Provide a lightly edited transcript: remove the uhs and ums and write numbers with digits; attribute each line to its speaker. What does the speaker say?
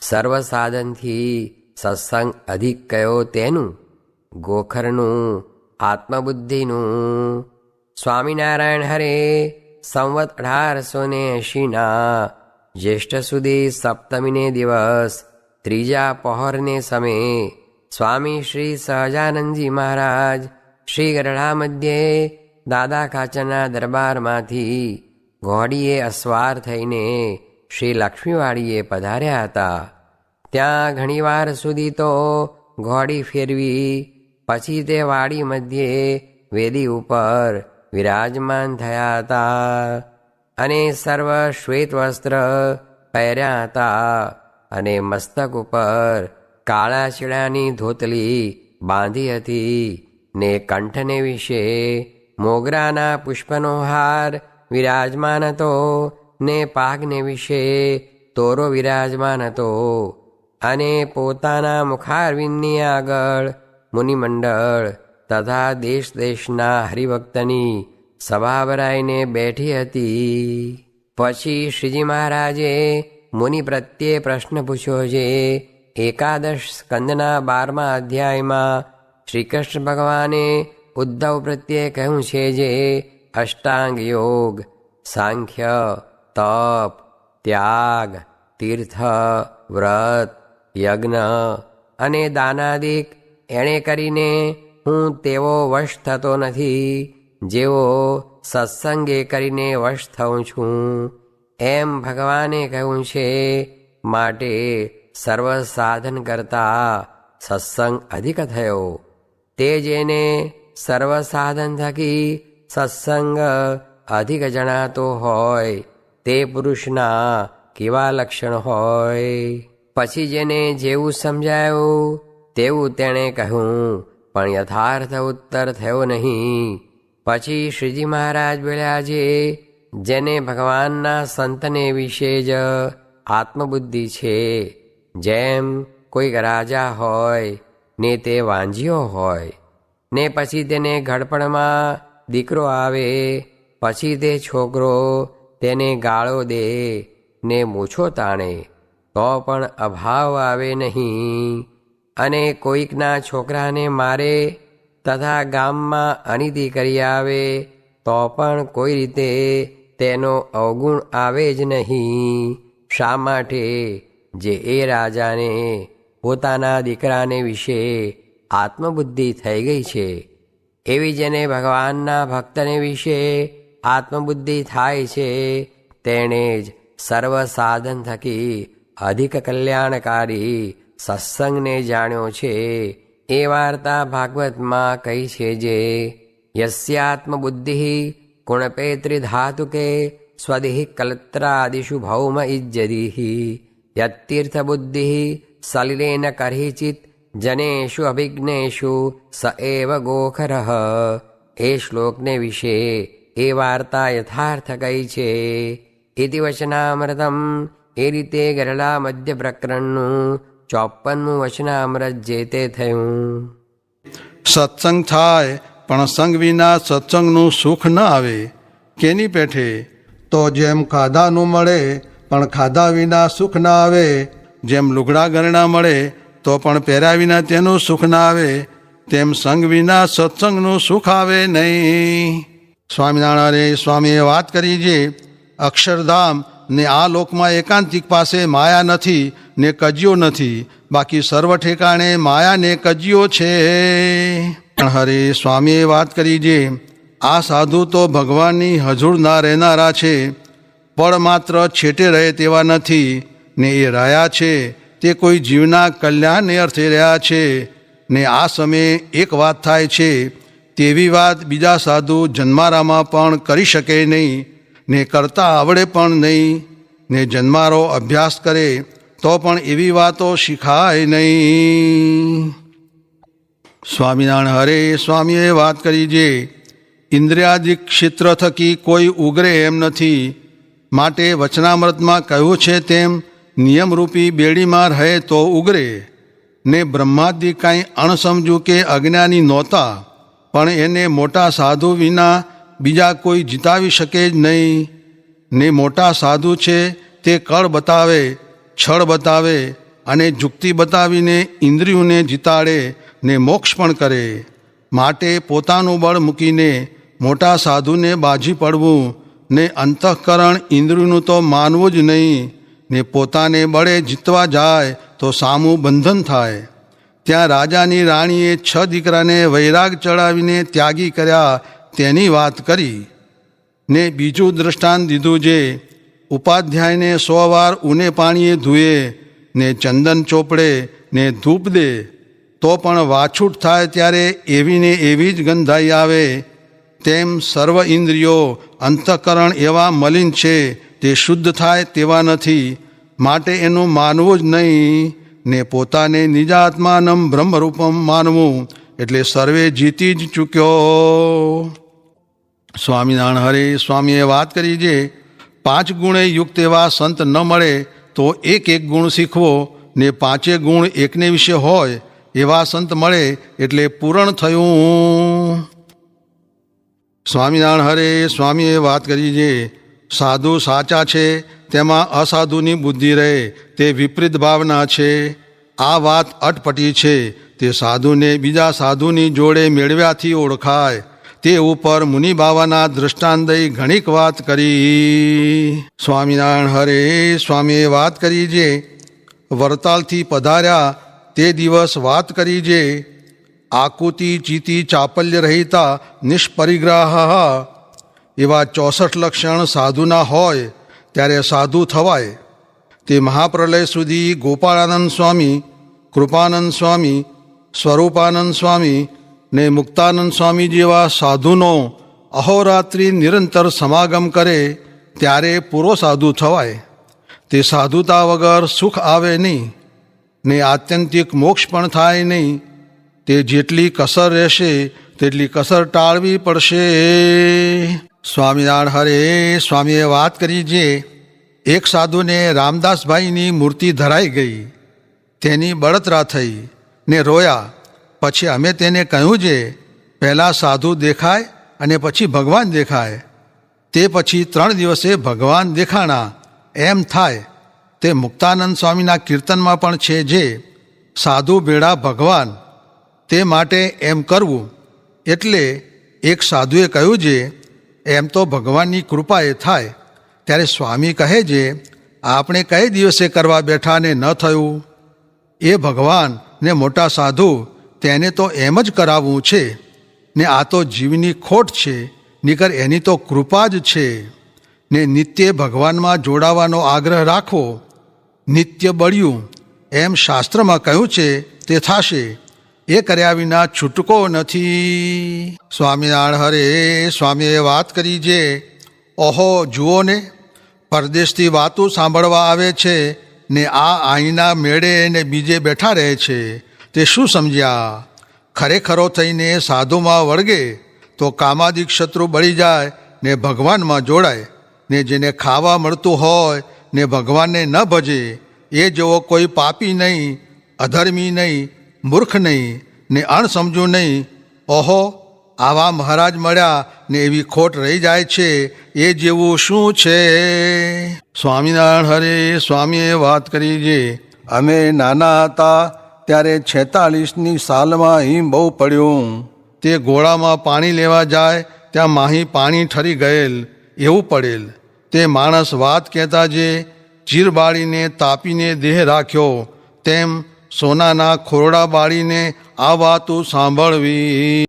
Speaker 1: સર્વ સાધનથી સત્સંગ અધિક કયો તેનું, ગોખરનું આત્મબુદ્ધિનું. સ્વામિનારાયણ હરે સંવત 1880 જ્યેષ્ઠ સુધી સપ્તમીને દિવસ ત્રીજા પહોરને સમયે સ્વામી શ્રી સહજાનંદજી મહારાજ શ્રી ગરડા મધ્યે દાદા ખાચરના દરબારમાંથી ઘોડીએ અસવાર થઈને શ્રી લક્ષ્મીવાડીએ પધાર્યા હતા. ત્યાં ઘણીવાર સુધી તો ઘોડી ફેરવી, પછી તે વાડી મધ્યે વેદી ઉપર વિરાજમાન થયા હતા અને સર્વ શ્વેત વસ્ત્ર પહેર્યા હતા અને મસ્તક ઉપર કાળા ચીડાની ધોતલી બાંધી હતી ને કંઠને વિશે મોગરાના પુષ્પનો હાર વિરાજમાન હતો ને પાઘને વિશે તોરો વિરાજમાન હતો અને પોતાના મુખારવિંદની આગળ મુનિમંડળ તથા દેશ દેશના હરિભક્તની સભા ભરાઈને બેઠી હતી. પછી શ્રીજી મહારાજે મુનિ પ્રત્યે પ્રશ્ન પૂછ્યો છે. એકાદશ સ્કંદના 12મા અધ્યાયમાં શ્રી કૃષ્ણ ભગવાને ઉદ્ધવ પ્રત્યે કહ્યું છે જે અષ્ટાંગ યોગ, સાંખ્ય, તપ, ત્યાગ, તીર્થ, વ્રત, યજ્ઞ અને દાનાદિક એણે કરીને હું તેવો વશ થતો નથી જેવો સત્સંગે કરીને વશ થઉં છું, એમ ભગવાને કહ્યું છે. માટે સર્વ સાધન કરતા સત્સંગ અધિક થયો. તે જેને સર્વ સાધન થકી સત્સંગ અધિક જણાતો હોય તે પુરુષના કેવા લક્ષણ હોય. પછી જેને જેવું સમજાયું તેવું તેણે કહ્યું, પણ યથાર્થ ઉત્તર થયો નહીં. પછી શ્રીજી મહારાજ બોલ્યા છે, જેને ભગવાનના સંતને વિશે જ આત્મબુદ્ધિ છે, જેમ કોઈક રાજા હોય ને તે વાંઝિયો હોય ને પછી તેને ઘડપણમાં દીકરો આવે, પછી તે છોકરો તેને ગાળો દે ને મૂછો તાણે તો પણ અભાવ આવે નહીં, અને કોઈકના છોકરાને મારે તથા ગામમાં અનીતિ કરી આવે તો પણ કોઈ રીતે તેનો અવગુણ આવે જ નહીં. શા માટે? જે એ રાજાને પોતાના દીકરાને વિશે આત્મબુદ્ધિ થઈ ગઈ છે. એવી જેને ભગવાનના ભક્તને વિશે આત્મબુદ્ધિ થાય છે તેણે જ સર્વ સાધન થકી અધિક કલ્યાણકારી સત્સંગને જાણ્યો છે. એ વાર્તા ભાગવતમાં કહી છે જે યસ્યાત્મબુદ્ધિ ગુણપેત્રિધાતુકે સ્વધિ કલત્રાદિષુ ભૌમ ઇજ્જદિ યતીર્થબુદ્ધિ સલિલેન કરહિચિત જનેષુ અભિજ્ઞેષુ સ એવ ગોખરઃ. એ શ્લોકને વિશે એ વાર્તા યથાર્થ કહી છે. ઇતિ વચનામૃતમ. એ રીતે ગરડા મધ્ય પ્રકરણનું 54મું વચનામૃત જે તે થયું.
Speaker 2: સત્સંગ થાય પણ સંગ વિના સત્સંગનું સુખ ન આવે. કેની પેઠે? તો જેમ ખાધાનું મળે પણ ખાધા વિના સુખ ન આવે, જેમ લુગડા ગરણા મળે તો પણ પહેર્યા વિના તેનું સુખ ન આવે, તેમ સંગ વિના સત્સંગનું સુખ આવે નહીં. સ્વામિનારાયણ સ્વામીએ વાત કરી છે, અક્ષરધામ ને આ લોકમાં એકાંતિક પાસે માયા નથી ને કજિયો નથી, બાકી સર્વ ઠેકાણે માયા ને કજિયો છે. પણ હરે સ્વામીએ વાત કરી છે, આ સાધુ તો ભગવાનની હજુરના રહેનારા છે, પણ માત્ર છેટે રહે તેવા નથી, ને એ રહ્યા છે તે કોઈ જીવના કલ્યાણને અર્થે રહ્યા છે. ને આ સમયે એક વાત થાય છે તેવી વાત બીજા સાધુ જન્મારામાં પણ કરી શકે નહીં, ને કરતા આવડે પણ નહીં, ને જન્મારો અભ્યાસ કરે તો પણ એવી વાતો શીખાય નહીં. સ્વામિનારાયણ હરે સ્વામીએ વાત કરી છે, ઇન્દ્રિયાદિક ક્ષેત્ર થકી કોઈ ઉગરે એમ નથી, માટે વચનામૃતમાં કહ્યું છે તેમ નિયમરૂપી બેડીમાં રહે તો ઉગરે. ને બ્રહ્માદિ કાંઈ અણસમજુ કે અજ્ઞાની નહોતા, પણ એને મોટા સાધુ વિના બીજા કોઈ જીતાવી શકે જ નહીં. ને મોટા સાધુ છે તે કળ બતાવે, છળ બતાવે અને જુક્તિ બતાવીને ઇન્દ્રિયોને જીતાડે ને મોક્ષ પણ કરે. માટે પોતાનું બળ મૂકીને મોટા સાધુને બાજી પડવું ને અંતઃકરણ ઇન્દ્રિયનું તો માનવું જ નહીં ને પોતાને બળે જીતવા જાય તો સામું બંધન થાય. ત્યાં રાજાની રાણીએ 6 દીકરાને વૈરાગ ચડાવીને ત્યાગી કર્યા તેની વાત કરી ને બીજું દૃષ્ટાંત દીધું જે ઉપાધ્યાયને 100 વાર ઊને પાણીએ ધુએ ને ચંદન ચોપડે ને ધૂપ દે તો પણ વાછૂટ થાય ત્યારે એવી ને એવી જ ગંધાઈ આવે. તેમ સર્વ ઇન્દ્રિયો અંતઃકરણ એવા મલિન છે તે શુદ્ધ થાય તેવા નથી. માટે એનું માનવું જ નહીં ને પોતાને નિજાત્માનમ બ્રહ્મરૂપમ માનવું એટલે સર્વે જીતી જ ચૂક્યો. સ્વામિનારાયણ હરે સ્વામીએ વાત કરી છે 5 ગુણે યુક્ત એવા સંત ન મળે તો એક ગુણ શીખવો ને 5 ગુણ એકને વિશે હોય એવા સંત મળે એટલે પૂરણ થયું. સ્વામિનારાયણ હરે સ્વામીએ વાત કરી છે સાધુ સાચા છે તેમાં અસાધુની બુદ્ધિ રહે તે વિપરીત ભાવના છે. આ વાત અટપટી છે તે સાધુને બીજા સાધુની જોડે મેળવ્યાથી ઓળખાય. તે ઉપર મુનિ બાવાના દૃષ્ટાંત દઈ ઘણીક વાત કરી. સ્વામિનારાયણ હરે સ્વામીએ વાત કરી છે વરતાલથી પધાર્યા તે દિવસ વાત કરી છે આકુતિ ચિતિ ચાપલ્ય રહિતા નિષ્પરિગ્રહ એવા 64 લક્ષણ સાધુના હોય ત્યારે સાધુ થવાય. તે મહાપ્રલય સુધી ગોપાળાનંદ સ્વામી, કૃપાનંદ સ્વામી, સ્વરૂપાનંદ સ્વામી ને મુક્તાનંદ સ્વામી જેવા સાધુનો અહોરાત્રિ નિરંતર સમાગમ કરે ત્યારે પૂરો સાધુ થવાય. તે સાધુતા વગર સુખ આવે નહીં ને આત્યંતિક મોક્ષ પણ થાય નહીં. તે જેટલી કસર રહેશે તેટલી કસર ટાળવી પડશે. સ્વામિનારાયણ હરે સ્વામીએ વાત કરી છે એક સાધુને રામદાસભાઈની મૂર્તિ ધરાઈ ગઈ. તેની બળતરા થઈ ને રોયા. પછી અમે તેને કહ્યું છે પહેલાં સાધુ દેખાય અને પછી ભગવાન દેખાય. તે પછી 3 દિવસે ભગવાન દેખાણા એમ થાય. તે મુક્તાનંદ સ્વામીના કીર્તનમાં પણ છે જે સાધુ ભેળા ભગવાન તે માટે એમ કરવું. એટલે એક સાધુએ કહ્યું છે એમ તો ભગવાનની કૃપાએ થાય. ત્યારે સ્વામી કહે છે આપણે કઈ દિવસે કરવા બેઠા ને ન થયું. એ ભગવાન ને મોટા સાધુ તેને તો એમ જ કરાવવું છે ને આ તો જીવની ખોટ છે નીકર એની તો કૃપા જ છે. ને નિત્ય ભગવાનમાં જોડાવાનો આગ્રહ રાખવો. નિત્ય બળ્યું એમ શાસ્ત્રમાં કહ્યું છે તે થશે. એ કર્યા વિના છૂટકો નથી. સ્વામિનારાયણ હરે સ્વામીએ વાત કરી છે ઓહો જુઓ ને પરદેશથી વાતો સાંભળવા આવે છે ને આ અહીંના મેળે ને બીજે બેઠા રહે છે. તે શું સમજ્યા? ખરેખરો થઈને સાધુમાં વળગે તો કામાદિક શત્રુ બળી જાય ને ભગવાનમાં જોડાય. ને જેને ખાવા મળતું હોય ને ભગવાનને ન ભજે એ જેવો કોઈ પાપી નહીં, અધર્મી નહીં, મૂર્ખ નહીં ને અણસમજુ નહીં. ઓહો આવા મહારાજ મળ્યા ને એવી ખોટ રહી જાય છે એ જેવું શું છે? સ્વામિનારાયણ હરે સ્વામીએ વાત કરી છે અમે નાના હતા ત્યારે 46ની સાલમાં હિમ બહુ પડ્યું. તે ગોળામાં પાણી લેવા જાય ત્યાં માહી પાણી ઠરી ગયેલ એવું પડેલ. તે માણસ વાત કહેતા જે ચીર બાળીને તાપીને દેહ રાખ્યો તેમ સોનાના ખોરડા બાળીને આ વાતો સાંભળવી.